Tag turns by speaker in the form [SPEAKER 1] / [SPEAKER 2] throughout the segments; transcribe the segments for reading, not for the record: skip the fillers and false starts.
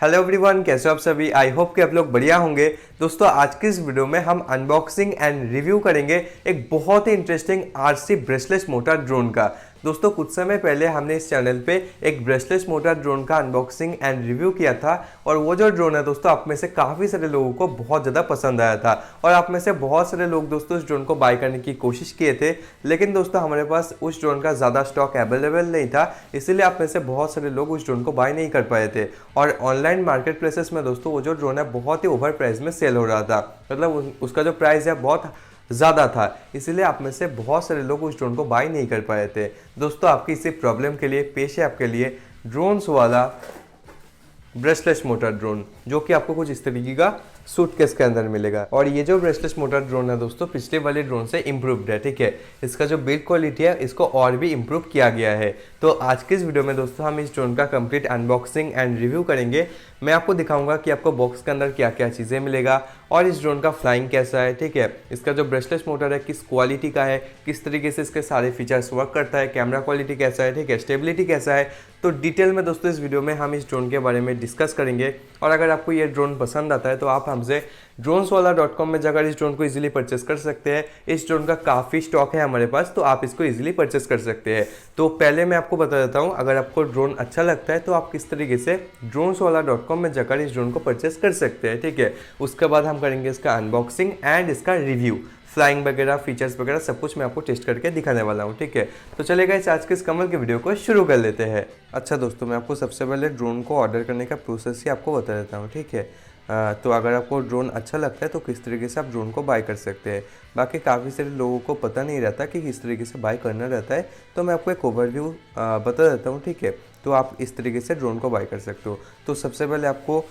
[SPEAKER 1] Hello everyone, कैसे हो आप सभी। आई होप कि आप लोग बढ़िया होंगे। दोस्तों आज की इस वीडियो में हम अनबॉक्सिंग एंड रिव्यू करेंगे एक बहुत ही इंटरेस्टिंग आरसी ब्रेसलेस मोटर ड्रोन का। दोस्तों कुछ समय पहले हमने इस चैनल पे एक ब्रेसलेस मोटर ड्रोन का अनबॉक्सिंग एंड रिव्यू किया था और वो जो ड्रोन है दोस्तों आप में से काफ़ी सारे लोगों को बहुत ज़्यादा पसंद आया था और आप में से बहुत सारे लोग दोस्तों इस ड्रोन को बाय करने की कोशिश किए थे। लेकिन दोस्तों हमारे पास उस ड्रोन का ज़्यादा स्टॉक अवेलेबल नहीं था, इसीलिए आप में से बहुत सारे लोग उस ड्रोन को बाय नहीं कर पाए थे। और ऑनलाइन मार्केट प्लेसेस में दोस्तों वो जो ड्रोन है बहुत ही ओवर प्राइस में सेल हो रहा था, मतलब उसका जो प्राइस है बहुत ज़्यादा था, इसीलिए आप में से बहुत सारे लोग उस ड्रोन को बाय नहीं कर पाए थे। दोस्तों आपकी इसी प्रॉब्लम के लिए पेश है आपके लिए ड्रोन्स वाला ब्रेसलेस मोटर ड्रोन, जो कि आपको कुछ इस तरीके का सूटकेस के अंदर मिलेगा। और ये जो ब्रेसलेस मोटर ड्रोन है दोस्तों पिछले वाले ड्रोन से इम्प्रूव्ड है, ठीक है। इसका जो बिल्ड क्वालिटी है इसको और भी इम्प्रूव किया गया है। तो आज की इस वीडियो में दोस्तों हम इस ड्रोन का कंप्लीट अनबॉक्सिंग एंड रिव्यू करेंगे। मैं आपको दिखाऊंगा कि आपको बॉक्स के अंदर क्या क्या चीज़ें मिलेगा और इस ड्रोन का फ्लाइंग कैसा है, ठीक है। इसका जो ब्रेसलेस मोटर है किस क्वालिटी का है, किस तरीके से इसके सारे फीचर्स वर्क करता है, कैमरा क्वालिटी कैसा है, ठीक है, स्टेबिलिटी कैसा है। तो डिटेल में दोस्तों इस वीडियो में हम इस ड्रोन के बारे में डिस्कस करेंगे। और अगर आपको ये ड्रोन पसंद आता है तो आप हमसे droneswala.com में जाकर इस ड्रोन को इजीली परचेस कर सकते हैं। इस ड्रोन का काफ़ी स्टॉक है हमारे पास, तो आप इसको इजीली परचेस कर सकते हैं। तो पहले मैं आपको बता देता हूँ, अगर आपको ड्रोन अच्छा लगता है तो आप किस तरीके से droneswala.com में जाकर इस ड्रोन को परचेस कर सकते हैं, ठीक है। उसके बाद हम करेंगे इसका अनबॉक्सिंग एंड इसका रिव्यू, फ्लाइंग वगैरह, फीचर्स वगैरह सब कुछ मैं आपको टेस्ट करके दिखाने वाला हूँ, ठीक है। तो चलेगा इस आज के इस कमल के वीडियो को शुरू कर लेते हैं। अच्छा दोस्तों, मैं आपको सबसे पहले ड्रोन को ऑर्डर करने का प्रोसेस ही आपको बता देता हूँ, ठीक है। तो अगर आपको ड्रोन अच्छा लगता है तो किस तरीके से आप ड्रोन को बाय कर सकते हैं। बाकी काफ़ी सारे लोगों को पता नहीं रहता कि किस तरीके से बाय करना रहता है, तो मैं आपको एक ओवरव्यू बता देता हूँ, ठीक है। तो आप इस तरीके से ड्रोन को बाय कर सकते हो। तो सबसे पहले आपको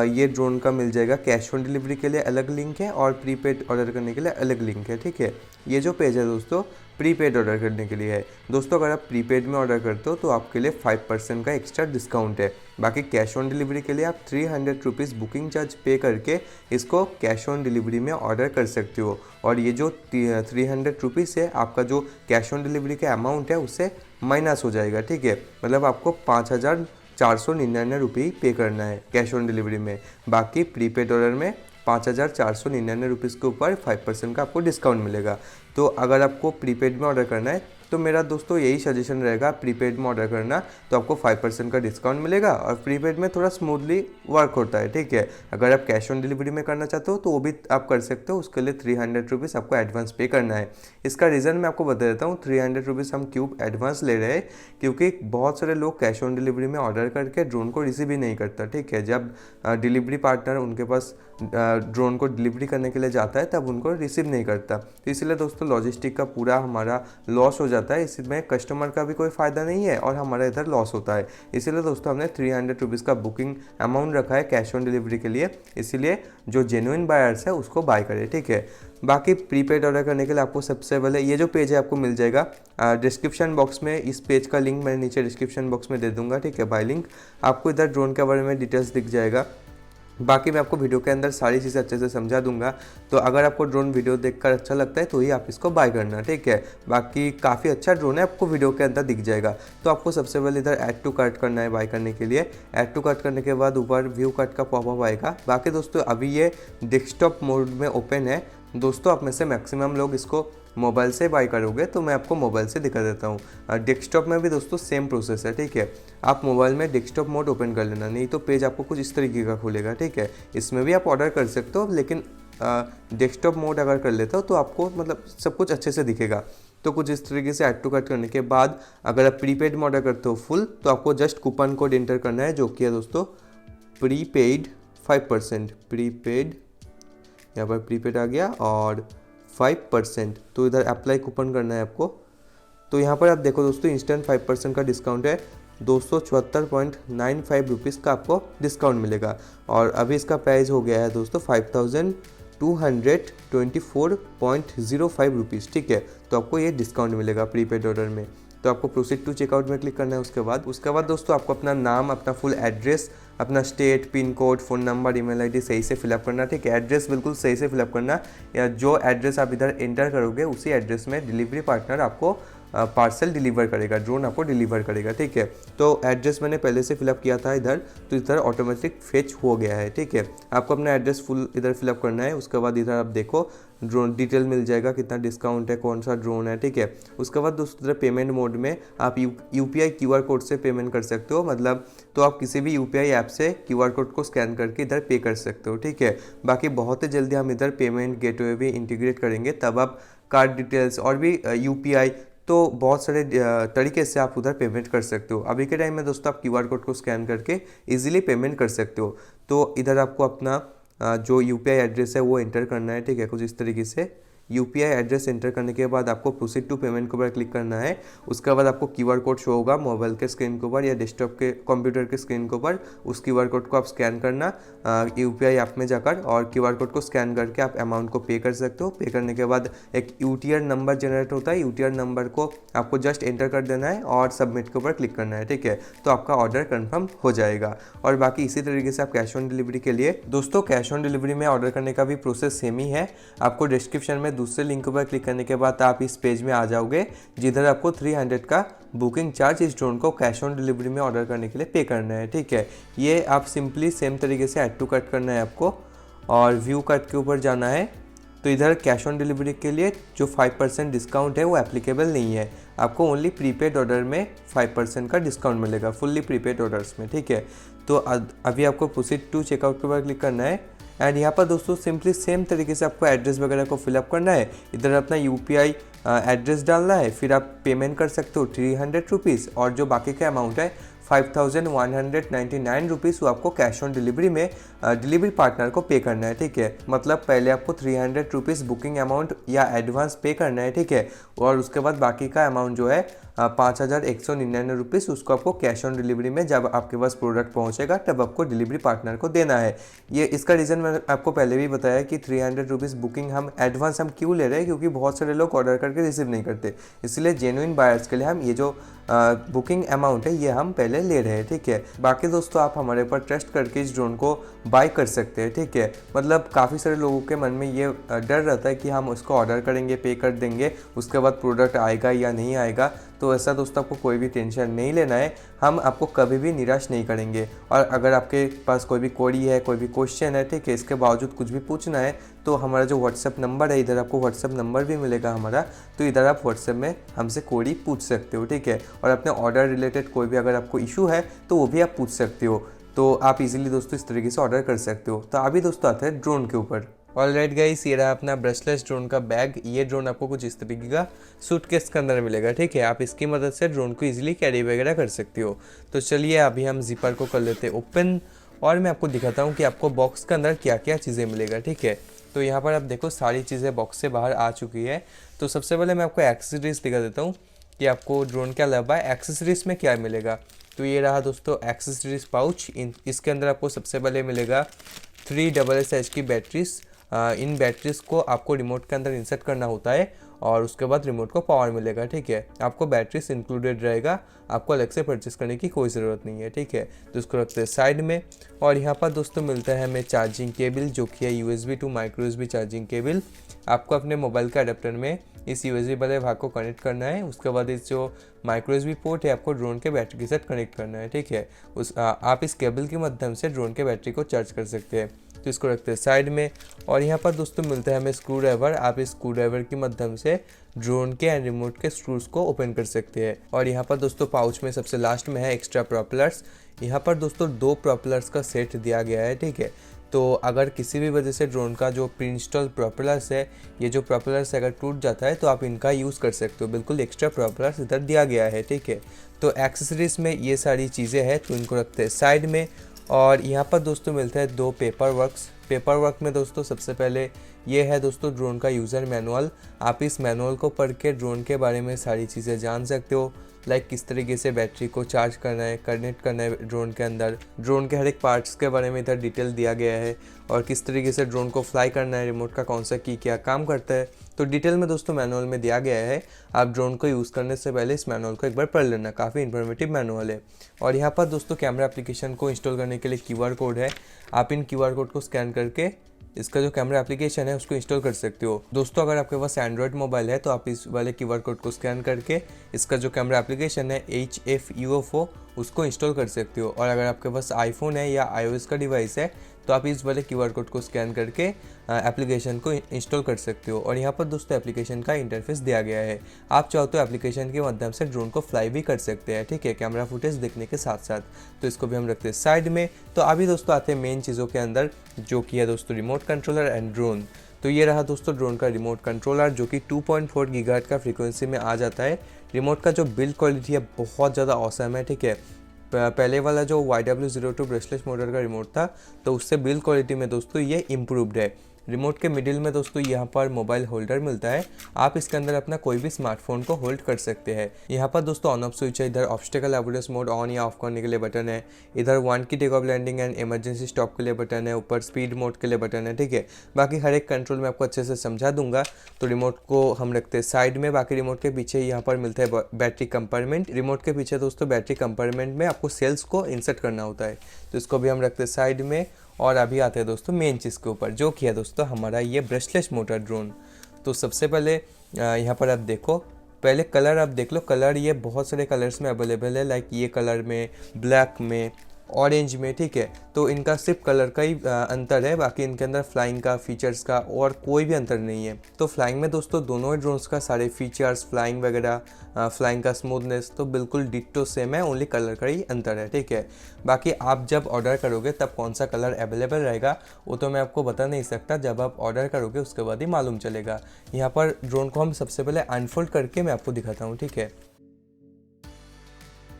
[SPEAKER 1] ये ड्रोन का मिल जाएगा कैश ऑन डिलीवरी के लिए अलग लिंक है और प्रीपेड ऑर्डर करने के लिए अलग लिंक है, ठीक है। ये जो पेज है दोस्तों प्रीपेड ऑर्डर करने के लिए है। दोस्तों अगर आप प्रीपेड में ऑर्डर करते हो तो आपके लिए 5% का एक्स्ट्रा डिस्काउंट है। बाकी कैश ऑन डिलीवरी के लिए आप 300 रुपीज़ बुकिंग चार्ज पे करके इसको कैश ऑन डिलीवरी में ऑर्डर कर सकते हो। और ये जो 300 रुपीज़ है आपका जो कैश ऑन डिलीवरी का अमाउंट है उससे माइनस हो जाएगा, ठीक है। मतलब आपको 5,499 रुपये पे करना है कैश ऑन डिलीवरी में। बाकी प्रीपेड ऑर्डर में 5,499 रुपीज़ के ऊपर 5% का आपको डिस्काउंट मिलेगा। तो अगर आपको प्रीपेड में ऑर्डर करना है तो मेरा दोस्तों यही सजेशन रहेगा, प्रीपेड में ऑर्डर करना तो आपको 5% का डिस्काउंट मिलेगा और प्रीपेड में थोड़ा स्मूथली वर्क होता है, ठीक है। अगर आप कैश ऑन डिलीवरी में करना चाहते हो तो वो भी आप कर सकते हो, उसके लिए 300 रुपीज़ आपको एडवांस पे करना है। इसका रीज़न मैं आपको बता देता हूँ, 300 रुपीज़ हम क्यों एडवांस ले रहे हैं, क्योंकि बहुत सारे लोग कैश ऑन डिलीवरी में ऑर्डर करके ड्रोन को रिसीव ही नहीं करता, ठीक है। जब डिलीवरी पार्टनर उनके पास ड्रोन को डिलीवरी करने के लिए जाता है तब उनको रिसीव नहीं करता। तो इसलिए दोस्तों लॉजिस्टिक का पूरा हमारा लॉस हो जाता है, इसमें कस्टमर का भी कोई फ़ायदा नहीं है और हमारा इधर लॉस होता है। इसीलिए दोस्तों हमने 300 रुपीज़ का बुकिंग अमाउंट रखा है कैश ऑन डिलीवरी के लिए, इसीलिए जो जेन्युइन बायर्स है उसको बाय करें, ठीक है। बाकी प्रीपेड ऑर्डर करने के लिए आपको सबसे पहले ये जो पेज है आपको मिल जाएगा डिस्क्रिप्शन बॉक्स में। इस पेज का लिंक मैं नीचे डिस्क्रिप्शन बॉक्स में दे दूंगा, ठीक है, बाय लिंक। आपको इधर ड्रोन के बारे में डिटेल्स दिख जाएगा। बाकी मैं आपको वीडियो के अंदर सारी चीज़ें अच्छे से समझा दूंगा। तो अगर आपको ड्रोन वीडियो देखकर अच्छा लगता है तो ही आप इसको बाय करना, ठीक है। बाकी काफ़ी अच्छा ड्रोन है, आपको वीडियो के अंदर दिख जाएगा। तो आपको सबसे पहले इधर ऐड टू कार्ट करना है बाय करने के लिए। ऐड टू कार्ट करने के बाद ऊपर व्यू कार्ट का पॉपअप आएगा। बाकी दोस्तों अभी ये डेस्कटॉप मोड में ओपन है। दोस्तों आप में से मैक्सिमम लोग इसको मोबाइल से बाय करोगे तो मैं आपको मोबाइल से दिखा देता हूँ। डेस्कटॉप में भी दोस्तों सेम प्रोसेस है, ठीक है। आप मोबाइल में डेस्कटॉप मोड ओपन कर लेना, नहीं तो पेज आपको कुछ इस तरीके का खुलेगा, ठीक है। इसमें भी आप ऑर्डर कर सकते हो, लेकिन डेस्कटॉप मोड अगर कर लेते हो तो आपको मतलब सब कुछ अच्छे से दिखेगा। तो कुछ इस तरीके से ऐड टू कार्ट करने के बाद अगर आप प्रीपेड में ऑर्डर करते हो फुल, तो आपको जस्ट कूपन कोड एंटर करना है, जो कि है दोस्तों प्रीपेड 5%। प्रीपेड, यहाँ पर प्रीपेड आ गया और 5%। तो इधर अप्लाई कूपन करना है आपको। तो यहाँ पर आप देखो दोस्तों इंस्टेंट 5% का डिस्काउंट है, 274.95 रुपीज़ का आपको डिस्काउंट मिलेगा। और अभी इसका प्राइस हो गया है दोस्तों 5,224.05 रुपीज़, ठीक है। तो आपको ये डिस्काउंट मिलेगा प्रीपेड ऑर्डर में। तो आपको प्रोसीड टू चेकआउट में क्लिक करना है। उसके बाद दोस्तों आपको अपना नाम, अपना फुल एड्रेस, अपना state, pin code, phone number, email ID सही से फिलअप करना, ठीक है। एड्रेस बिल्कुल सही से फिलअप करना, या जो एड्रेस आप इधर एंटर करोगे उसी एड्रेस में डिलीवरी पार्टनर आपको पार्सल डिलीवर करेगा, ड्रोन आपको डिलीवर करेगा, ठीक है। तो एड्रेस मैंने पहले से फिलअप किया था इधर, तो इधर ऑटोमेटिक फेच हो गया है, ठीक है। आपको अपना एड्रेस फुल इधर फिलअप करना है, उसके बाद इधर आप देखो ड्रोन डिटेल मिल जाएगा, कितना डिस्काउंट है, कौन सा ड्रोन है, ठीक है। उसके बाद दोस्तों इधर पेमेंट मोड में आप UPI QR कोड से पेमेंट कर सकते हो, मतलब तो आप किसी भी UPI ऐप से QR कोड को स्कैन करके इधर पे कर सकते हो, ठीक है। बाकी बहुत ही जल्दी हम इधर पेमेंट गेटवे भी इंटीग्रेट करेंगे, तब आप कार्ड डिटेल्स और भी UPI तो बहुत सारे तरीके से आप उधर पेमेंट कर सकते हो। अभी के टाइम में दोस्तों आप QR कोड को स्कैन करके इजीली पेमेंट कर सकते हो। तो इधर आपको अपना जो UPI एड्रेस है वो एंटर करना है, ठीक है, कुछ इस तरीके से। UPI एड्रेस एंटर करने के बाद आपको प्रोसीड टू पेमेंट के ऊपर क्लिक करना है। उसके बाद आपको QR कोड शो होगा मोबाइल के स्क्रीन के ऊपर या डेस्कटॉप के कंप्यूटर के स्क्रीन के ऊपर। उस QR कोड को आप स्कैन करना UPI ऐप में जाकर, और QR कोड को स्कैन करके आप अमाउंट को पे कर सकते हो। पे करने के बाद एक UTR नंबर जनरेट होता है, UTR नंबर को आपको जस्ट एंटर कर देना है और सबमिट के ऊपर क्लिक करना है, ठीक है। तो आपका ऑर्डर कन्फर्म हो जाएगा। और बाकी इसी तरीके से आप कैश ऑन डिलीवरी के लिए दोस्तों, कैश ऑन डिलीवरी में ऑर्डर करने का भी प्रोसेस सेम ही है। आपको डिस्क्रिप्शन में दूसरे लिंक पर क्लिक करने के बाद आप इस पेज में आ जाओगे, जिधर आपको 300 का बुकिंग चार्ज इस ड्रोन को कैश ऑन डिलीवरी में ऑर्डर करने के लिए पे करना है, ठीक है। ये आप सिंपली सेम तरीके से ऐड टू कार्ट करना है आपको, और व्यू कार्ट के ऊपर जाना है। तो इधर कैश ऑन डिलीवरी के लिए जो 5% डिस्काउंट है वो एप्लीकेबल नहीं है। आपको ओनली प्रीपेड ऑर्डर में 5% का डिस्काउंट मिलेगा, फुल्ली प्रीपेड ऑर्डर्स में, ठीक है। तो अभी आपको प्रोसीड टू चेकआउट के ऊपर क्लिक करना है, एंड यहाँ पर दोस्तों सिंपली सेम तरीके से आपको एड्रेस वगैरह को फिलअप करना है। इधर अपना UPI एड्रेस डालना है, फिर आप पेमेंट कर सकते हो 300 रुपीज़, और जो बाकी का अमाउंट है 5199 रुपीज़ वो आपको कैश ऑन डिलीवरी में डिलीवरी पार्टनर को पे करना है, ठीक है। मतलब पहले आपको 300 रुपीज़ बुकिंग अमाउंट या एडवांस पे करना है, ठीक है। और उसके बाद बाकी का अमाउंट जो है 5199 रुपीज़ उसको आपको कैश ऑन डिलीवरी में जब आपके पास प्रोडक्ट पहुंचेगा तब आपको डिलीवरी पार्टनर को देना है। ये इसका रीज़न मैंने आपको पहले भी बताया कि 300 रुपीज़ बुकिंग हम एडवांस हम क्यों ले रहे हैं, क्योंकि बहुत सारे लोग ऑर्डर करके रिसीव नहीं करते, इसलिए जेन्युइन बायर्स के लिए हम ये जो बुकिंग अमाउंट है ये हम पहले ले रहे हैं, ठीक है। बाकी दोस्तों आप हमारे ऊपर ट्रस्ट करके इस ड्रोन को बाय कर सकते हैं, ठीक है। मतलब काफ़ी सारे लोगों के मन में ये डर रहता है कि हम उसको ऑर्डर करेंगे, पे कर देंगे, उसके बाद प्रोडक्ट आएगा या नहीं आएगा। तो ऐसा दोस्तों आपको कोई भी टेंशन नहीं लेना है, हम आपको कभी भी निराश नहीं करेंगे। और अगर आपके पास कोई भी क्वेरी है, कोई भी क्वेश्चन है, ठीक है, इसके बावजूद कुछ भी पूछना है, तो हमारा जो व्हाट्सएप नंबर है, इधर आपको व्हाट्सएप नंबर भी मिलेगा हमारा, तो इधर आप व्हाट्सएप में हमसे क्वेरी पूछ सकते हो, ठीक है। और अपने ऑर्डर रिलेटेड कोई भी अगर आपको इशू है तो वो भी आप पूछ सकते हो। तो आप इजीली दोस्तों इस तरीके से ऑर्डर कर सकते हो। तो अभी दोस्तों आते हैं ड्रोन के ऊपर। ऑलराइट गाइस, ये रहा अपना ब्रशलेस ड्रोन का बैग। ये ड्रोन आपको कुछ इस तरीके का सूटकेस के अंदर मिलेगा, ठीक है। आप इसकी मदद से ड्रोन को इजीली कैरी वगैरह कर सकते हो। तो चलिए अभी हम जिपर को कर लेते हैं ओपन, और मैं आपको दिखाता हूँ कि आपको बॉक्स के अंदर क्या क्या चीज़ें मिलेगा, ठीक है। तो यहाँ पर आप देखो सारी चीज़ें बॉक्स से बाहर आ चुकी है। तो सबसे पहले मैं आपको एक्सेसरीज दिखा देता हूँ कि आपको ड्रोन के अलावा एक्सेसरीज में क्या मिलेगा। तो ये रहा दोस्तों एक्सेसरीज पाउच। इसके अंदर आपको सबसे पहले मिलेगा 3SS की बैटरीज। इन बैटरीज को आपको रिमोट के अंदर इंसर्ट करना होता है, और उसके बाद रिमोट को पावर मिलेगा, ठीक है। आपको बैटरीज इंक्लूडेड रहेगा, आपको अलग से परचेस करने की कोई ज़रूरत नहीं है, ठीक है। तो इसको रखते हैं साइड में। और यहाँ पर दोस्तों मिलता है हमें चार्जिंग केबल, जो कि है USB to micro USB charging cable. आपको अपने मोबाइल के अडेप्टर में इस USB वाले भाग को कनेक्ट करना है। उसके बाद इस जो माइक्रो USB पोर्ट है आपको ड्रोन के बैटरी के साथ कनेक्ट करना है, ठीक है। आप इस केबल के माध्यम से ड्रोन के बैटरी को चार्ज कर सकते हैं। तो इसको रखते हैं साइड में। और यहाँ पर दोस्तों मिलता है हमें स्क्रू ड्राइवर। आप इस स्क्रू ड्राइवर के माध्यम से ड्रोन के एंड रिमोट के स्क्रूज को ओपन कर सकते हैं। और यहाँ पर दोस्तों पाउच में सबसे लास्ट में है एक्स्ट्रा प्रोपेलर्स। यहाँ पर दोस्तों 2 प्रोपेलर्स का सेट दिया गया है, ठीक है। तो अगर किसी भी वजह से ड्रोन का जो प्री इंस्टॉल प्रोपेलर्स है, ये जो प्रोपेलर्स अगर टूट जाता है तो आप इनका यूज़ कर सकते हो। बिल्कुल एक्स्ट्रा प्रोपेलर्स इधर दिया गया है, ठीक है। तो एक्सेसरीज में ये सारी चीज़ें हैं, तो इनको रखते हैं साइड में। और यहाँ पर दोस्तों मिलता है 2 पेपर वर्क में दोस्तों सबसे पहले ये है दोस्तों ड्रोन का यूज़र मैनुअल। आप इस मैनुअल को पढ़ के ड्रोन के बारे में सारी चीज़ें जान सकते हो, लाइक किस तरीके से बैटरी को चार्ज करना है, कनेक्ट करना है ड्रोन के अंदर, ड्रोन के हर एक पार्ट्स के बारे में इधर डिटेल दिया गया है, और किस तरीके से ड्रोन को फ्लाई करना है, रिमोट का कौन सा की क्या काम करता है, तो डिटेल में दोस्तों मैनुअल में दिया गया है। आप ड्रोन को यूज़ करने से पहले इस मैनुअल को एक बार पढ़ लेना, काफ़ी इन्फॉर्मेटिव मैनुअल है। और यहाँ पर दोस्तों कैमरा एप्लीकेशन को इंस्टॉल करने के लिए QR कोड है। आप इन QR कोड को स्कैन करके इसका जो कैमरा एप्लीकेशन है उसको इंस्टॉल कर सकते हो। दोस्तों अगर आपके पास एंड्रॉयड मोबाइल है तो आप इस वाले QR कोड को स्कैन करके इसका जो कैमरा एप्लीकेशन है HFUFO उसको इंस्टॉल कर सकते हो। और अगर आपके पास आईफोन है या iOS का डिवाइस है तो आप इस वाले QR कोड को स्कैन करके एप्लीकेशन को इंस्टॉल कर सकते हो। और यहाँ पर दोस्तों एप्लीकेशन का इंटरफेस दिया गया है। आप चाहो तो एप्लीकेशन के माध्यम से ड्रोन को फ्लाई भी कर सकते हैं, ठीक है, कैमरा फुटेज देखने के साथ साथ। तो इसको भी हम रखते हैं साइड में। तो अभी दोस्तों आते हैं मेन चीज़ों के अंदर, जो कि है दोस्तों रिमोट कंट्रोलर एंड ड्रोन। तो ये रहा दोस्तों ड्रोन का रिमोट कंट्रोलर, जो कि 2.4 गीगाहर्ट्ज़ का फ्रीक्वेंसी में आ जाता है। रिमोट का जो बिल्ड क्वालिटी है बहुत ज़्यादा ऑसम है, ठीक है। पहले वाला जो YW02 ब्रेसलेस मोटर का रिमोट था तो उससे बिल्ड क्वालिटी में दोस्तों ये इम्प्रूव्ड है। रिमोट के मिडिल में दोस्तों यहाँ पर मोबाइल होल्डर मिलता है। आप इसके अंदर अपना कोई भी स्मार्टफोन को होल्ड कर सकते हैं। यहाँ पर दोस्तों ऑन ऑफ स्विच है, इधर ऑब्स्टेकल अवॉइडेंस मोड ऑन या ऑफ करने के लिए बटन है, इधर 1 की take off landing and emergency stop के लिए बटन है, ऊपर स्पीड मोड के लिए बटन है, ठीक है। बाकी हर एक कंट्रोल में आपको अच्छे से समझा दूंगा। तो रिमोट को हम रखते हैं साइड में। बाकी रिमोट के पीछे यहाँ पर मिलता है बैटरी कंपार्टमेंट। रिमोट के पीछे दोस्तों बैटरी कंपार्टमेंट में आपको सेल्स को इंसर्ट करना होता है, तो इसको भी हम रखते हैं साइड में। और अभी आते हैं दोस्तों मेन चीज़ के ऊपर, जो कि है दोस्तों हमारा ये ब्रशलेस मोटर ड्रोन। तो सबसे पहले यहाँ पर आप देखो, पहले कलर आप देख लो। कलर ये बहुत सारे कलर्स में अवेलेबल है, लाइक ये कलर में, ब्लैक में, ऑरेंज में, ठीक है। तो इनका सिर्फ कलर का ही अंतर है, बाकी इनके अंदर फ्लाइंग का, फीचर्स का और कोई भी अंतर नहीं है। तो फ्लाइंग में दोस्तों दोनों ही ड्रोन्स का सारे फीचर्स, फ्लाइंग वगैरह, फ्लाइंग का स्मूथनेस तो बिल्कुल डिट्टो सेम है, ओनली कलर का ही अंतर है, ठीक है। बाकी आप जब ऑर्डर करोगे तब कौन सा कलर अवेलेबल रहेगा वो तो मैं आपको बता नहीं सकता, जब आप ऑर्डर करोगे उसके बाद ही मालूम चलेगा। यहाँ पर ड्रोन को हम सबसे पहले अनफोल्ड करके मैं आपको दिखाता हूँ, ठीक है।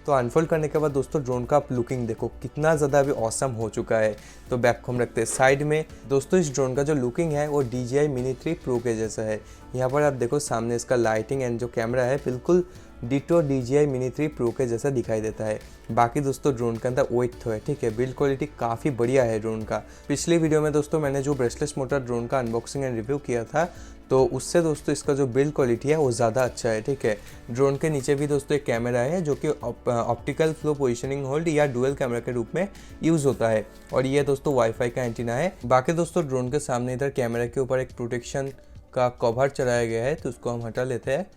[SPEAKER 1] तो अनफोल्ड करने के बाद दोस्तों ड्रोन का आप लुकिंग देखो कितना ज़्यादा अभी ऑसम हो चुका है। तो बैक को हम रखते हैं साइड में। दोस्तों इस ड्रोन का जो लुकिंग है वो DJI Mini 3 Pro के जैसा है। यहाँ पर आप देखो सामने इसका लाइटिंग एंड जो कैमरा है बिल्कुल डिटो DJI Mini 3 Pro के जैसा दिखाई देता है। बाकी दोस्तों ड्रोन के अंदर वेट तो है, ठीक है, बिल्ड क्वालिटी काफ़ी बढ़िया है ड्रोन का। पिछली वीडियो में दोस्तों मैंने जो ब्रेसलेस मोटर ड्रोन का अनबॉक्सिंग एंड रिव्यू किया था तो उससे दोस्तों इसका जो बिल्ड क्वालिटी है वो ज़्यादा अच्छा है, ठीक है। ड्रोन के नीचे भी दोस्तों एक कैमरा है जो कि ऑप्टिकल फ्लो पोजिशनिंग होल्ड या डुअल कैमरा के रूप में यूज़ होता है, और ये दोस्तों वाईफाई का एंटीना है। बाकी दोस्तों ड्रोन के सामने इधर कैमरा के ऊपर एक प्रोटेक्शन का कवर चढ़ाया गया है, तो उसको हम हटा लेते हैं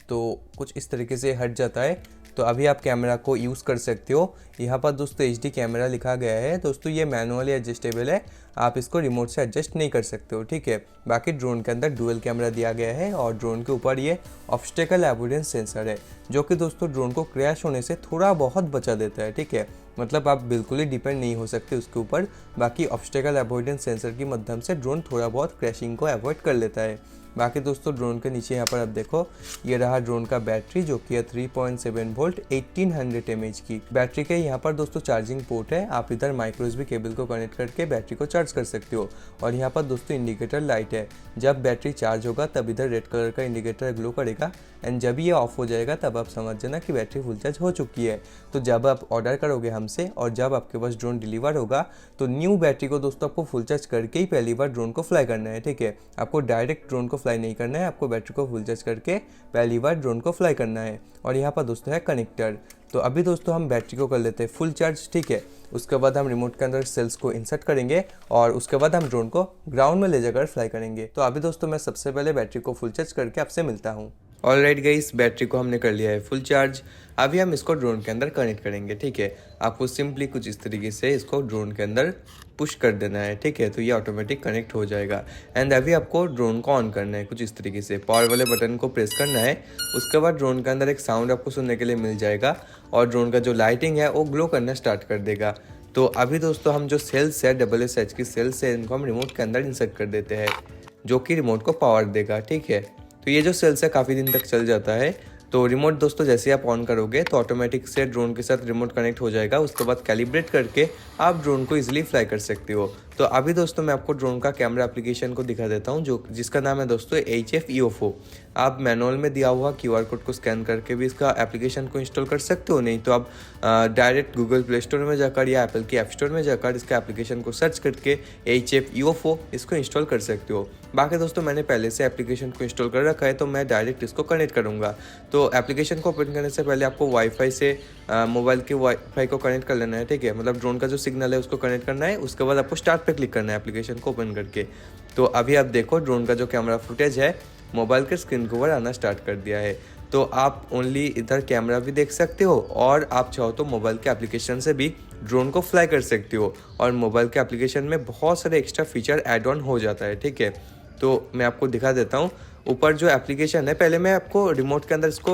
[SPEAKER 1] तो कुछ इस तरीके से हट जाता है। तो अभी आप कैमरा को यूज़ कर सकते हो। यहाँ पर दोस्तों HD कैमरा लिखा गया है। दोस्तों ये मैनुअली एडजस्टेबल है, आप इसको रिमोट से एडजस्ट नहीं कर सकते हो, ठीक है। बाकी ड्रोन के अंदर डुअल कैमरा दिया गया है और ड्रोन के ऊपर ये ऑब्स्टेकल अवॉइडेंस सेंसर है, जो कि दोस्तों ड्रोन को क्रैश होने से थोड़ा बहुत बचा देता है, ठीक है। मतलब आप बिल्कुल ही डिपेंड नहीं हो सकते उसके ऊपर। बाकी ऑब्स्टेकल अवॉइडेंस सेंसर की माध्यम से ड्रोन थोड़ा बहुत क्रैशिंग को अवॉइड कर लेता है। बाकी दोस्तों ड्रोन के नीचे यहाँ पर आप देखो ये रहा ड्रोन का बैटरी, जो कि है 3.7 वोल्ट 1800 mAh की बैटरी के। यहाँ पर दोस्तों चार्जिंग पोर्ट है, आप इधर माइक्रो USB केबल को कनेक्ट करके बैटरी को चार्ज कर सकते हो। और यहाँ पर दोस्तों इंडिकेटर लाइट है, जब बैटरी चार्ज होगा तब इधर रेड कलर का इंडिकेटर ग्लो करेगा, एंड जब ये ऑफ हो जाएगा तब आप समझ जाना कि बैटरी फुल चार्ज हो चुकी है। तो जब आप ऑर्डर करोगे हमसे और जब आपके पास ड्रोन डिलीवर होगा तो न्यू बैटरी को दोस्तों आपको फुल चार्ज करके ही पहली बार ड्रोन को फ्लाई करना है, ठीक है। आपको डायरेक्ट ड्रोन को फ्लाई नहीं करना है, आपको बैटरी को फुल चार्ज करके पहली बार ड्रोन को फ्लाई करना है। और यहाँ पर दोस्तों है कनेक्टर। तो अभी दोस्तों हम बैटरी को कर लेते हैं फुल चार्ज, ठीक है। उसके बाद हम रिमोट के अंदर सेल्स को इंसर्ट करेंगे और उसके बाद हम ड्रोन को ग्राउंड में ले जाकर फ्लाई करेंगे। तो अभी दोस्तों मैं सबसे पहले बैटरी को फुल चार्ज करके आपसे मिलता हूँ। ऑलराइट गाइस, बैटरी को हमने कर लिया है फुल चार्ज। अभी हम इसको ड्रोन के अंदर कनेक्ट करेंगे, ठीक है। आपको सिंपली कुछ इस तरीके से इसको ड्रोन के अंदर पुश कर देना है, ठीक है। तो ये ऑटोमेटिक कनेक्ट हो जाएगा। एंड अभी आपको ड्रोन को ऑन करना है कुछ इस तरीके से, पावर वाले बटन को प्रेस करना है। उसके बाद ड्रोन के अंदर एक साउंड आपको सुनने के लिए मिल जाएगा और ड्रोन का जो लाइटिंग है वो ग्लो करना स्टार्ट कर देगा। तो अभी दोस्तों हम जो सेल्स है SSH की सेल्स है, इनको हम रिमोट के अंदर इंसर्ट कर देते हैं, जो कि रिमोट को पावर देगा, ठीक है। तो ये जो सेल्स है काफ़ी दिन तक चल जाता है। तो रिमोट दोस्तों जैसे आप ऑन करोगे तो ऑटोमेटिक से ड्रोन के साथ रिमोट कनेक्ट हो जाएगा। उसके बाद कैलिब्रेट करके आप ड्रोन को इजीली फ्लाई कर सकते हो। तो अभी दोस्तों मैं आपको ड्रोन का कैमरा एप्लीकेशन को दिखा देता हूं, जो जिसका नाम है दोस्तों HFUFO। आप मैनुअल में दिया हुआ QR कोड को स्कैन करके भी इसका एप्लीकेशन को इंस्टॉल कर सकते हो, नहीं तो आप डायरेक्ट गूगल प्ले स्टोर में जाकर या एप्पल की ऐप स्टोर में जाकर इसका एप्लीकेशन को सर्च करके HFUFO इसको इंस्टॉल कर सकते हो। बाकी दोस्तों मैंने पहले से एप्लीकेशन को इंस्टॉल कर रखा है, तो मैं डायरेक्ट इसको कनेक्ट करूँगा। तो एप्लीकेशन को ओपन करने से पहले आपको वाईफाई से मोबाइल के वाईफाई को कनेक्ट कर लेना है, ठीक है। मतलब ड्रोन का जो सिग्नल है उसको कनेक्ट करना है। उसके बाद आपको स्टार्ट स्टार्ट पे क्लिक करना है एप्लीकेशन को ओपन करके। तो अभी आप देखो ड्रोन का जो कैमरा फुटेज है मोबाइल के स्क्रीन के ऊपर आना स्टार्ट कर दिया है। तो आप ओनली इधर कैमरा भी देख सकते हो और आप चाहो तो मोबाइल के एप्लीकेशन से भी ड्रोन को फ्लाई कर सकते हो। और मोबाइल के एप्लीकेशन में बहुत सारे एक्स्ट्रा फीचर ऐड ऑन हो जाता है, ठीक है। तो मैं आपको दिखा देता हूँ। ऊपर जो एप्लीकेशन है, पहले मैं आपको रिमोट के अंदर इसको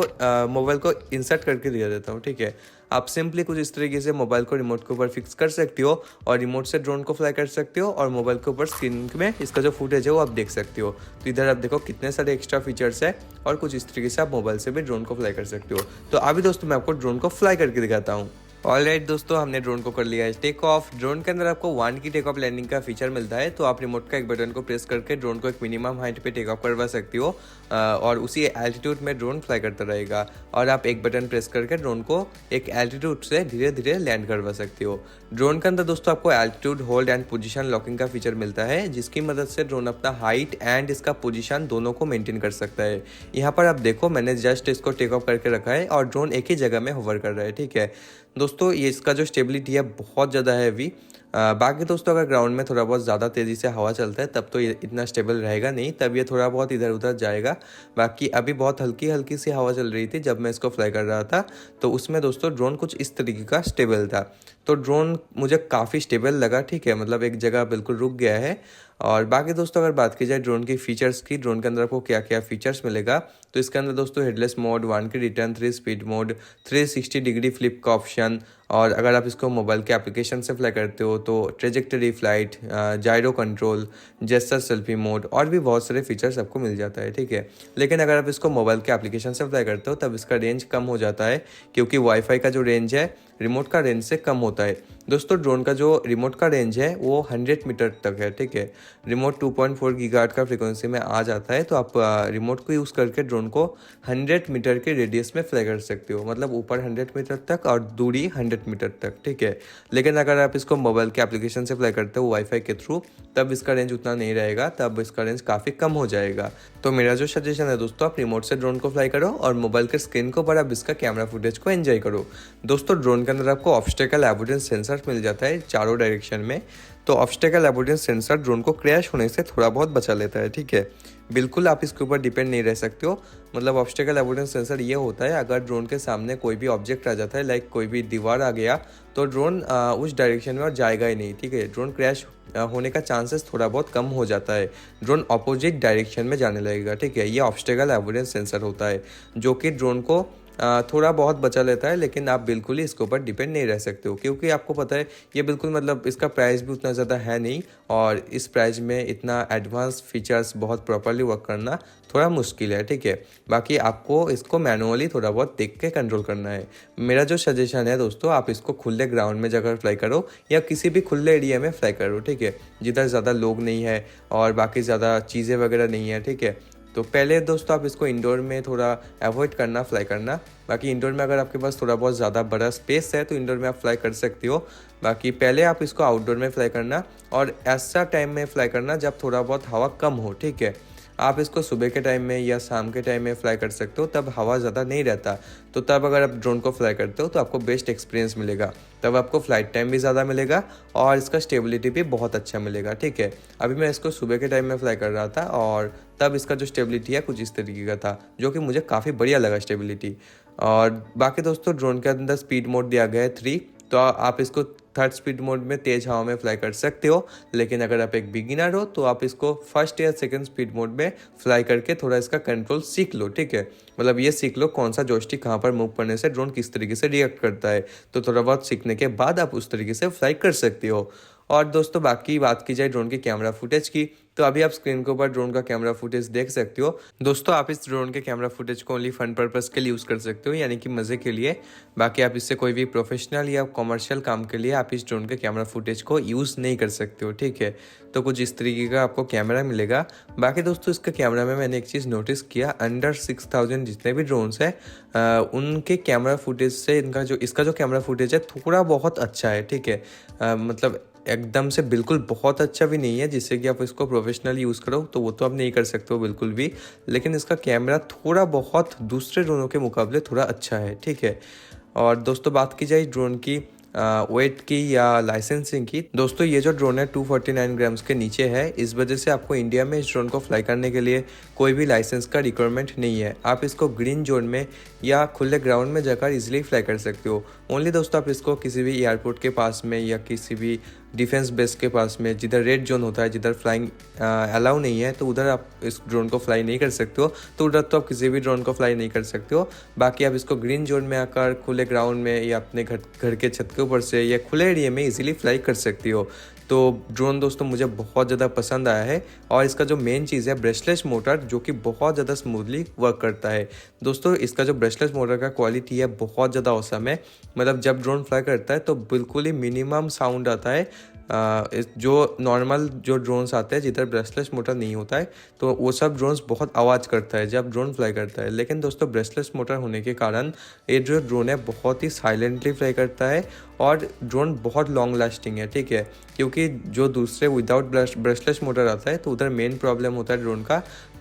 [SPEAKER 1] मोबाइल को इंसर्ट करके दिखा देता हूँ, ठीक है। आप सिंपली कुछ इस तरीके से मोबाइल को रिमोट के ऊपर फिक्स कर सकते हो और रिमोट से ड्रोन को फ्लाई कर सकते हो और मोबाइल के ऊपर स्क्रीन में इसका जो फुटेज है वो आप देख सकते हो। तो इधर आप देखो कितने सारे एक्स्ट्रा फीचर्स है और कुछ इस तरीके से आप मोबाइल से भी ड्रोन को फ्लाई कर सकते हो। तो अभी दोस्तों मैं आपको ड्रोन को फ्लाई करके दिखाता हूँ। ऑलराइट दोस्तों, हमने ड्रोन को कर लिया है टेक ऑफ। ड्रोन के अंदर आपको 1 की टेक ऑफ लैंडिंग का फीचर मिलता है। तो आप रिमोट का एक बटन को प्रेस करके ड्रोन को एक मिनिमम हाइट पे टेक ऑफ करवा सकते हो और उसी एल्टीट्यूड में ड्रोन फ्लाई करता रहेगा। और आप एक बटन प्रेस करके ड्रोन को एक एल्टीट्यूड से धीरे धीरे लैंड करवा सकते हो। ड्रोन के अंदर दोस्तों आपको altitude hold and position locking का फीचर मिलता है, जिसकी मदद से ड्रोन अपना हाइट एंड इसका पोजीशन दोनों को मेंटेन कर सकता है। यहाँ पर आप देखो मैंने जस्ट इसको टेक ऑफ करके रखा है और ड्रोन एक ही जगह में होवर कर रहा है, ठीक है दोस्तों। ये इसका जो स्टेबिलिटी है बहुत ज़्यादा है हैवी। बाकी दोस्तों अगर ग्राउंड में थोड़ा बहुत ज़्यादा तेज़ी से हवा चलता है तब तो ये इतना स्टेबल रहेगा नहीं, तब ये थोड़ा बहुत इधर उधर जाएगा। बाकी अभी बहुत हल्की हल्की सी हवा चल रही थी जब मैं इसको फ्लाई कर रहा था, तो उसमें दोस्तों ड्रोन कुछ इस तरीके का स्टेबल था। तो ड्रोन मुझे काफ़ी स्टेबल लगा, ठीक है, मतलब एक जगह बिल्कुल रुक गया है। और बाकी दोस्तों अगर बात की जाए ड्रोन की फीचर्स की, ड्रोन के अंदर आपको क्या क्या फीचर्स मिलेगा, तो इसके अंदर दोस्तों हेडलेस मोड, 1 की return, 3 speed mode, 360 degree flip का ऑप्शन, और अगर आप इसको मोबाइल के एप्लीकेशन से फ्लाई करते हो तो trajectory flight, gyro control, gesture selfie mode और भी बहुत सारे फीचर्स आपको मिल जाता है, ठीक है। लेकिन अगर आप इसको मोबाइल के एप्लीकेशन से फ्लाई करते हो तब इसका रेंज कम हो जाता है, क्योंकि वाईफाई का जो रेंज है रिमोट का रेंज से कम होता है। दोस्तों ड्रोन का जो रिमोट का रेंज है वो 100 मीटर तक है, ठीक है। रिमोट 2.4 गीगाहर्ट्ज का फ्रीक्वेंसी में आ जाता है। तो आप रिमोट को यूज़ करके ड्रोन को 100 मीटर के रेडियस में फ्लाई कर सकते हो, मतलब ऊपर 100 मीटर तक और दूरी 100 मीटर तक, ठीक है। लेकिन अगर आप इसको मोबाइल के एप्लीकेशन से फ्लाई करते हो वाईफाई के थ्रू, तब इसका रेंज उतना नहीं रहेगा, तब इसका रेंज काफ़ी कम हो जाएगा। तो मेरा जो सजेशन है दोस्तों, आप रिमोट से ड्रोन को फ्लाई करो और मोबाइल के स्क्रीन को पर आप इसका कैमरा फुटेज को एंजॉय करो। दोस्तों ड्रोन के अंदर आपको ऑब्स्टेकल अवॉइडेंस सेंसर मिल जाता है चारों डायरेक्शन में। तो ऑब्स्टेकल अवॉइडेंस सेंसर ड्रोन को क्रैश होने से थोड़ा बहुत बचा लेता है, ठीक है। बिल्कुल आप इसके ऊपर डिपेंड नहीं रह सकते हो। मतलब ऑब्स्टेकल अवॉइडेंस सेंसर ये होता है, अगर ड्रोन के सामने कोई भी ऑब्जेक्ट आ जाता है, लाइक कोई भी दीवार आ गया, तो ड्रोन उस डायरेक्शन में और जाएगा ही नहीं, ठीक है। ड्रोन क्रैश होने का चांसेस थोड़ा बहुत कम हो जाता है, ड्रोन अपोजिट डायरेक्शन में जाने लगेगा, ठीक है। ये ऑब्स्टेकल अवॉइडेंस सेंसर होता है जो कि ड्रोन को थोड़ा बहुत बचा लेता है, लेकिन आप बिल्कुल ही इसके ऊपर डिपेंड नहीं रह सकते हो, क्योंकि आपको पता है ये बिल्कुल मतलब इसका प्राइस भी उतना ज़्यादा है नहीं, और इस प्राइस में इतना एडवांस फीचर्स बहुत प्रॉपरली वर्क करना थोड़ा मुश्किल है, ठीक है। बाकी आपको इसको मैनुअली थोड़ा बहुत देख के कंट्रोल करना है। मेरा जो सजेशन है दोस्तों, आप इसको खुले ग्राउंड में जाकर फ्लाई करो या किसी भी खुले एरिया में फ्लाई करो, ठीक है, जिधर ज़्यादा लोग नहीं है और बाकी ज़्यादा चीज़ें वगैरह नहीं है, ठीक है। तो पहले दोस्तों आप इसको इंडोर में थोड़ा अवॉइड करना फ्लाई करना। बाकी इंडोर में अगर आपके पास थोड़ा बहुत ज़्यादा बड़ा स्पेस है तो इंडोर में आप फ्लाई कर सकते हो। बाकी पहले आप इसको आउटडोर में फ्लाई करना और ऐसा टाइम में फ्लाई करना जब थोड़ा बहुत हवा कम हो, ठीक है। आप इसको सुबह के टाइम में या शाम के टाइम में फ्लाई कर सकते हो, तब हवा ज़्यादा नहीं रहता, तो तब अगर आप ड्रोन को फ्लाई करते हो तो आपको बेस्ट एक्सपीरियंस मिलेगा, तब आपको फ्लाइट टाइम भी ज़्यादा मिलेगा और इसका स्टेबिलिटी भी बहुत अच्छा मिलेगा, ठीक है। अभी मैं इसको सुबह के टाइम में फ्लाई कर रहा था और तब इसका जो स्टेबिलिटी है कुछ इस तरीके का था, जो कि मुझे काफ़ी बढ़िया लगा स्टेबिलिटी। और बाकी दोस्तों ड्रोन के अंदर स्पीड मोड दिया गया है 3, तो आप इसको 3rd स्पीड मोड में तेज़ हवा में फ्लाई कर सकते हो। लेकिन अगर आप एक बिगिनर हो तो आप इसको 1st या 2nd स्पीड मोड में फ्लाई करके थोड़ा इसका कंट्रोल सीख लो, ठीक है। मतलब ये सीख लो कौन सा जॉयस्टिक कहाँ पर मूव करने से ड्रोन किस तरीके से रिएक्ट करता है, तो थोड़ा बहुत सीखने के बाद आप उस तरीके से फ्लाई कर सकते हो। और दोस्तों बाकी बात की जाए ड्रोन के कैमरा फुटेज की, तो अभी आप स्क्रीन के ऊपर ड्रोन का कैमरा फुटेज देख सकते हो। दोस्तों आप इस ड्रोन के कैमरा फुटेज को ओनली फन पर्पस के लिए यूज़ कर सकते हो, यानी कि मज़े के लिए। बाकी आप इससे कोई भी प्रोफेशनल या कॉमर्शियल काम के लिए आप इस ड्रोन के कैमरा फुटेज को यूज़ नहीं कर सकते हो, ठीक है। तो कुछ इस तरीके का आपको कैमरा मिलेगा। बाकी दोस्तों इसके कैमरा में मैंने एक चीज़ नोटिस किया, अंडर 6000 जितने भी ड्रोन्स हैं उनके कैमरा फुटेज से इसका जो कैमरा फुटेज है थोड़ा बहुत अच्छा है, ठीक है। मतलब एकदम से बिल्कुल बहुत अच्छा भी नहीं है जिससे कि आप इसको प्रोफेशनली यूज़ करो, तो वो तो आप नहीं कर सकते हो बिल्कुल भी, लेकिन इसका कैमरा थोड़ा बहुत दूसरे ड्रोनों के मुकाबले थोड़ा अच्छा है, ठीक है। और दोस्तों बात की जाए ड्रोन की वेट की या लाइसेंसिंग की। दोस्तों ये जो ड्रोन है 249 ग्राम्स के नीचे है, इस वजह से आपको इंडिया में इस ड्रोन को फ्लाई करने के लिए कोई भी लाइसेंस का रिक्वायरमेंट नहीं है। आप इसको ग्रीन जोन में या खुले ग्राउंड में जाकर इजीली फ्लाई कर सकते हो। ओनली दोस्तों आप इसको किसी भी एयरपोर्ट के पास में या किसी भी डिफेंस बेस के पास में जिधर रेड जोन होता है, जिधर फ्लाइंग अलाउ नहीं है, तो उधर आप इस ड्रोन को फ्लाई नहीं कर सकते हो। तो उधर तो आप किसी भी ड्रोन को फ्लाई नहीं कर सकते हो। बाकी आप इसको ग्रीन जोन में आकर खुले ग्राउंड में या अपने घर के छत के ऊपर से या खुले एरिया में इजीली फ्लाई कर सकती हो। तो ड्रोन दोस्तों मुझे बहुत ज़्यादा पसंद आया है। और इसका जो मेन चीज़ है ब्रशलेस मोटर, जो कि बहुत ज़्यादा स्मूथली वर्क करता है। दोस्तों इसका जो ब्रशलेस मोटर का क्वालिटी है बहुत ज़्यादा औसम है। मतलब जब ड्रोन फ्लाई करता है तो बिल्कुल ही मिनिमम साउंड आता है। जो नॉर्मल जो ड्रोन्स आते हैं जिधर ब्रशलेस मोटर नहीं होता है, तो वो सब ड्रोन्स बहुत आवाज़ करता है जब ड्रोन फ्लाई करता है। लेकिन दोस्तों ब्रशलेस मोटर होने के कारण ये जो ड्रोन है बहुत ही साइलेंटली फ्लाई करता है और ड्रोन बहुत लॉन्ग लास्टिंग है, ठीक है। क्योंकि जो दूसरे विदाउट ब्रशलेस मोटर आता है तो उधर मेन प्रॉब्लम होता है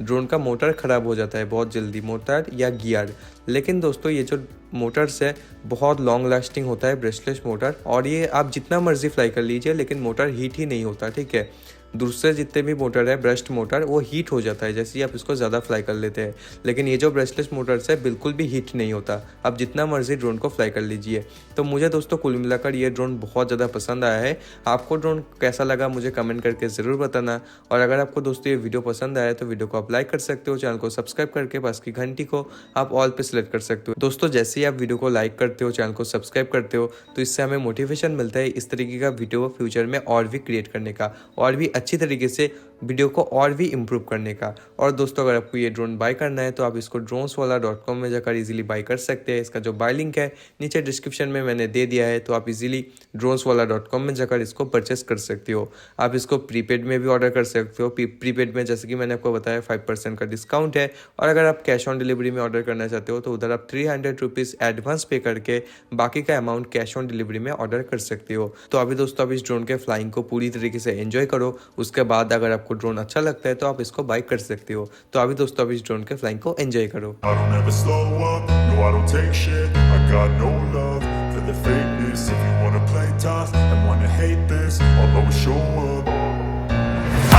[SPEAKER 1] ड्रोन का मोटर ख़राब हो जाता है बहुत जल्दी, मोटर या गियर। लेकिन दोस्तों ये जो मोटर्स है बहुत लॉन्ग लास्टिंग होता है ब्रशलेस मोटर, और ये आप जितना मर्जी फ्लाई कर लीजिए लेकिन मोटर हीट ही नहीं होता, ठीक है। दूसरे जितने भी मोटर है ब्रश्ड मोटर वो हीट हो जाता है जैसे ही आप इसको ज़्यादा फ्लाई कर लेते हैं। लेकिन ये जो ब्रशलेस मोटर्स है बिल्कुल भी हीट नहीं होता, आप जितना मर्जी ड्रोन को फ्लाई कर लीजिए। तो मुझे दोस्तों कुल मिलाकर ये ड्रोन बहुत ज़्यादा पसंद आया है। आपको ड्रोन कैसा लगा मुझे कमेंट करके ज़रूर बताना। और अगर आपको दोस्तों ये वीडियो पसंद आया तो वीडियो को आप लाइक कर सकते हो, चैनल को सब्सक्राइब करके पास की घंटी को आप ऑल पे सिलेक्ट कर सकते हो। दोस्तों जैसे ही आप वीडियो को लाइक करते हो, चैनल को सब्सक्राइब करते हो, तो इससे हमें मोटिवेशन मिलता है इस तरीके का वीडियो फ्यूचर में और भी क्रिएट करने का, और भी अच्छी तरीके से वीडियो को और भी इम्प्रूव करने का। और दोस्तों अगर आपको ये ड्रोन बाय करना है तो आप इसको droneswala.com में जाकर इजीली बाय कर सकते हैं। इसका जो बाय लिंक है नीचे डिस्क्रिप्शन में मैंने दे दिया है, तो आप इजीली droneswala.com में जाकर इसको परचेस कर सकते हो। आप इसको प्रीपेड में भी ऑर्डर कर सकते हो। प्रीपेड में जैसे कि मैंने आपको बताया 5% का डिस्काउंट है। और अगर आप कैश ऑन डिलीवरी में ऑर्डर करना चाहते हो तो उधर आप 300 रुपीज़ एडवांस पे करके बाकी का अमाउंट कैश ऑन डिलीवरी में ऑर्डर कर सकते हो। तो अभी दोस्तों आप इस ड्रोन के फ्लाइंग को पूरी तरीके से एंजॉय करो। उसके बाद अगर आपको ड्रोन अच्छा लगता है तो आप इसको बाय कर सकते हो। तो अभी दोस्तों आप इस ड्रोन के फ्लाइंग को एंजॉय करो।
[SPEAKER 2] I don't ever slow up, no I don't take shit. I got no love for the fakeness. If you wanna play tough and wanna hate this, I'll always show up.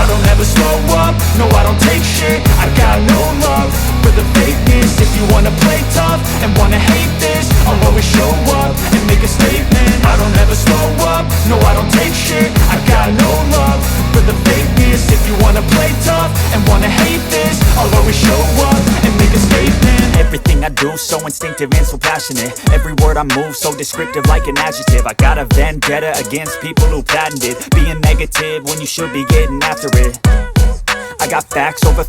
[SPEAKER 2] I don't ever slow up, no I don't take shit. I got no love for the fakeness. If you wanna play tough and wanna hate this, I'll always show up and make a statement. I don't ever slow up, no I don't take shit. I got no love for the fakeness. If you wanna play tough and wanna hate this, I'll always show up and make a statement.
[SPEAKER 3] Everything I do so instinctive and so passionate. Every word I move so descriptive like an adjective. I got a vendetta against people who patented being negative when you should be getting after it. I got facts over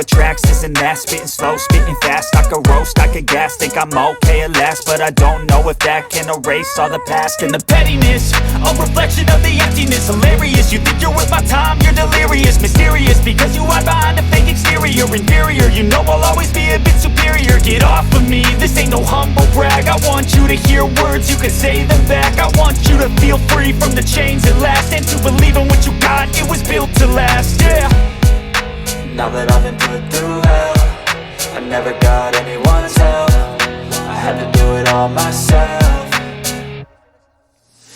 [SPEAKER 3] tracks, this and that. Spitting slow, spitting fast. I could roast, I could gas. Think I'm okay at last, but I don't know if that can erase all the past. And the pettiness, a reflection of the emptiness. Hilarious, you think you're worth my time, you're delirious. Mysterious, because you hide behind a fake exterior. Inferior, you know I'll always be a bit superior. Get off of me, this ain't no humble brag. I want you to hear words, you can say them back. I want you to feel free from the chains at last, and to believe in what you got, it was built to last, yeah.
[SPEAKER 4] Now that I've been put through hell, I never got anyone's help. I had to do it all myself.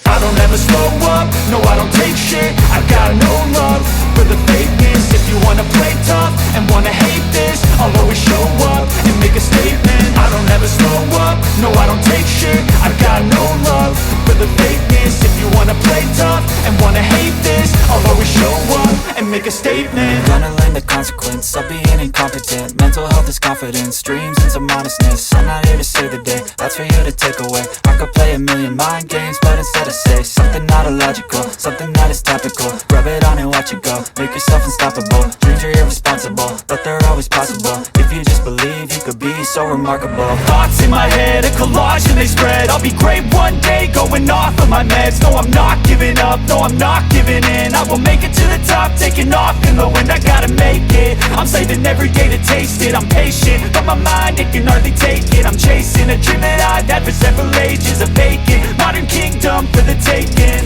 [SPEAKER 2] I don't ever slow up, no I don't take shit. I got no love for the fakeness. If you wanna play tough and wanna hate this, I'll always show up and make a statement. I don't ever slow up, no I don't take shit. I got no love for the fakeness. If you wanna play tough and wanna hate this, I'll always show up and make a statement.
[SPEAKER 4] Gonna learn the consequence of being incompetent. Mental health is confidence, dreams and some modestness. I'm not here to save the day, that's for you to take away. I could play a million mind games, but instead I say something not illogical, something that is topical. Rub it on and watch it go, make yourself unstoppable. Dreams are irresponsible, but they're always possible. If you just believe, you could be so remarkable.
[SPEAKER 2] Thoughts in my head, a collage and they spread. I'll be great one day, going off of my meds. No I'm not giving up, no I'm not giving in. I will make it to the top, taking off in the wind. I gotta make it, I'm saving every day to taste it. I'm patient, but my mind, it can hardly take it. I'm chasing a dream that I've had for several ages. A vacant, modern kingdom for the taking.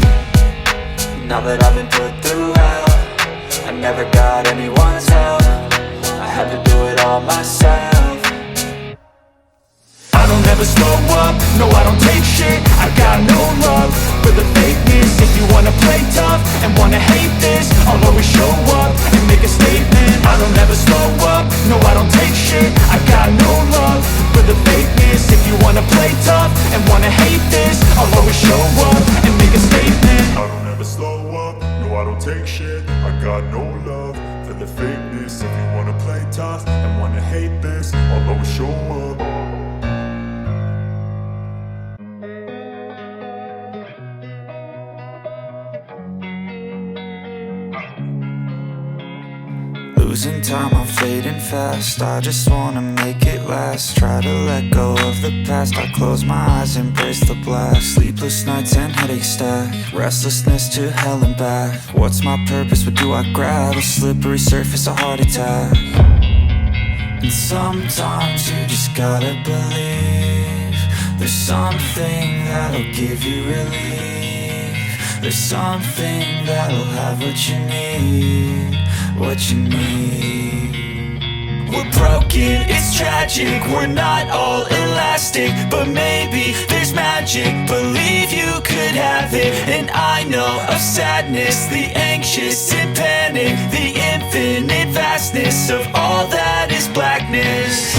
[SPEAKER 4] Now that I've been put through hell, I never got anyone's help. I had to do it all myself.
[SPEAKER 2] I don't ever
[SPEAKER 3] never slow up, no I don't take shit. I got no love for the fakeness. If you wanna play tough and wanna hate this, I'll always show up and make a statement. I don't ever slow up, no I don't take shit. I got no love for the fakeness. If you wanna play tough and wanna hate this, I'll always show up and make a statement.
[SPEAKER 2] I don't ever slow up, no I don't take shit. I got no love for the fakeness. If you wanna play tough and wanna hate this, I'll always show up.
[SPEAKER 4] Losing time, I'm fading fast. I just wanna make it last. Try to let go of the past. I close my eyes, embrace the blast. Sleepless nights and headaches stack. Restlessness to hell and back. What's my purpose? What do I grab? A slippery surface, a heart attack. And sometimes you just gotta believe there's something that'll give you relief. There's something that'll have what you need, what you need.
[SPEAKER 3] We're broken, it's tragic, we're not all elastic, but maybe there's magic, believe you could have it. And I know of sadness, the anxious and panic, the infinite vastness of all that is blackness.